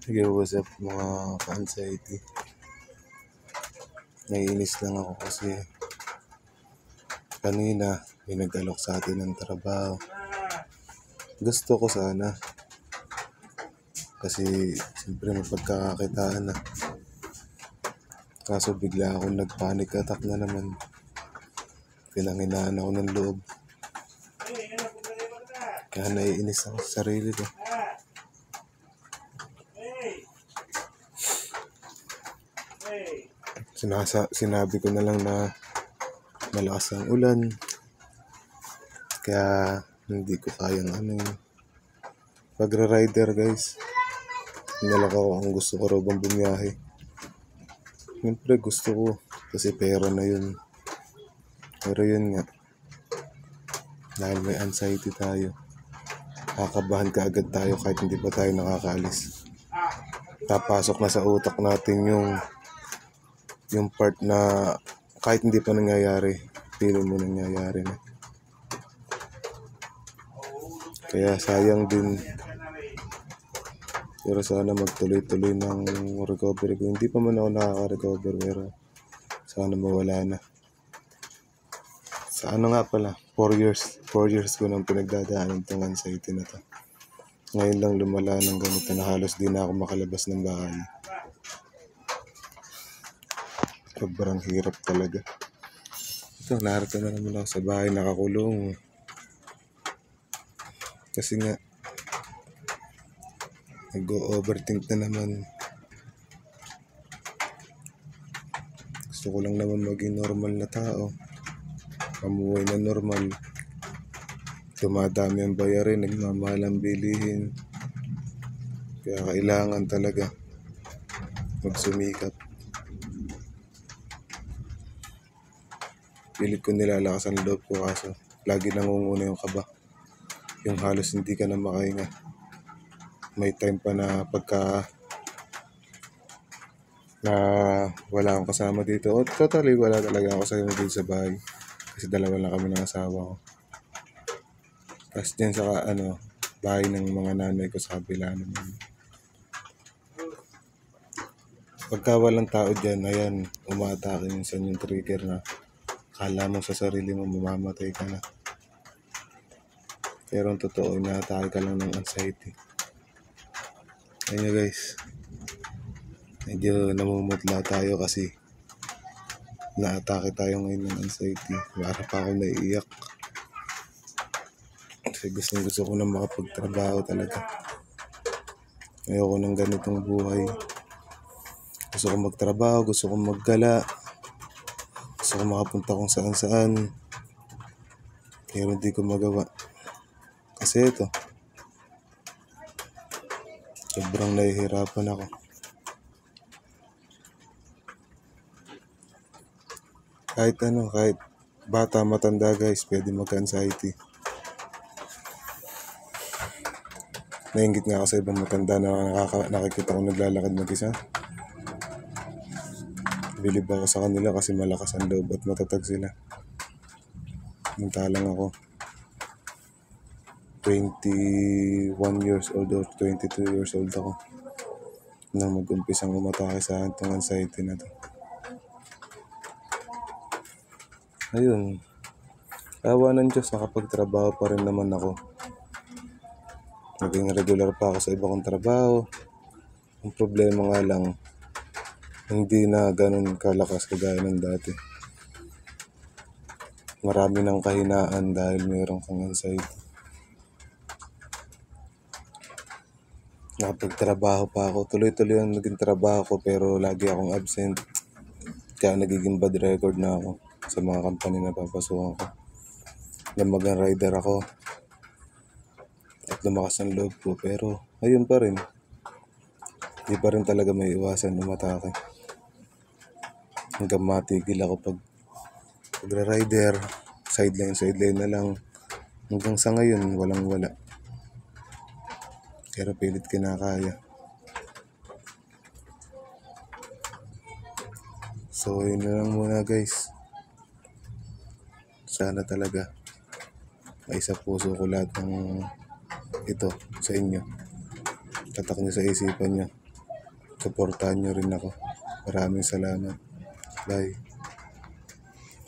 Yo, what's up mga ka-anxiety? Naiinis lang ako kasi kanina may nag-alok sa atin ng trabaho. Gusto ko sana kasi siyempre may pagkakakitaan na. Kaso bigla akong nag-panic attack na naman. Pinanghinaan ako ng loob. Kaya naiinis ako sa sarili ko. Sinabi ko na lang na malakas ang ulan. Kaya hindi ko kayang pagra-rider guys. Nalak ako kung gusto ko raw bang bumiyahe. Siyempre gusto ko kasi pera na yun. Pero yun nga, dahil may anxiety tayo, kakabahan ka agad tayo kahit hindi pa tayo nakakaalis. Papasok na sa utak natin yung part na kahit hindi pa nangyayari, feeling mo nangyayari na. Kaya sayang din. Pero sana magtuloy-tuloy ng recovery ko. Hindi pa man ako nakaka-recover, pero sana mawala na. Sa nga pala, 4 years ko nang pinagdadaanan itong anxiety na to. Ngayon lang lumala ng ganito na halos di na ako makalabas ng bahay. Sobrang hirap talaga. Ito, narito na naman ako sa bahay nakakulong. Kasi nga, nag-overthink na naman. Gusto ko lang naman maging normal na tao. Pamuhay na normal. Dumadami ang bayarin, nagmamahal ang bilihin. Kaya kailangan talaga magsumikap. Pilit ko nilalakas ang loob ko kaso lagi nangunguna yung kaba. Yung halos hindi ka na makahinga. May time pa na pagka na wala akong kasama dito. O totally wala talaga ako sa dito sa bahay. Kasi dalawa lang kami ng asawa ko. Tapos dyan sa bahay ng mga nanay ko sa kabila naman. Pagka walang tao dyan, ayan, umatake minsan yung trigger na kala mo sa sarili mo mamamatay ka na. Pero ang totoo, inaatake ka lang ng anxiety. Ayun guys, medyo namumutla tayo kasi naatake tayo ngayon ng anxiety. Para pa ako naiiyak. Kasi gusto ko na makapagtrabaho talaga. Ayoko ng ganitong buhay. Gusto ko magtrabaho, gusto ko maggala. Gusto ko makapunta kung saan saan. Pero hindi ko magawa. Kasi ito, sobrang nahihirapan ako. Kahit bata, matanda guys, pwede magka-anxiety. Nainggit nga ako sa ibang matanda na nakikita ko naglalakad mag-isa. Bilib ako sa kanila kasi malakas ang loob at matatag sila. Samantalang ako, 21 years old or 22 years old ako nang mag-umpisang umatake sa akin itong anxiety na to. Ayun, awa ng Diyos, nakapagtrabaho pa rin naman ako. Naging regular pa ako sa iba kong trabaho. Ang problema nga lang, hindi na ganun kalakas kagaya ng dati. Marami ng kahinaan dahil mayroon kang anxiety. Nakapagtrabaho pa ako. Tuloy-tuloy ang naging trabaho ko pero lagi akong absent. Kaya nagiging bad record na ako sa mga company na papasukan ko. Namagang rider ako. At lumakas ang loob ko. Pero ayun pa rin. Di pa rin talaga may iwasan umatake. Hanggang matigil ako pag-rider. Sideline na lang. Hanggang sa ngayon, walang-wala. Pero pilit kinakaya. So, yun na lang muna guys. Sana talaga may sa puso ko lahat ng ito sa inyo. Tatak nyo sa isipan nyo. Suportahan nyo rin ako. Maraming salamat. Bye.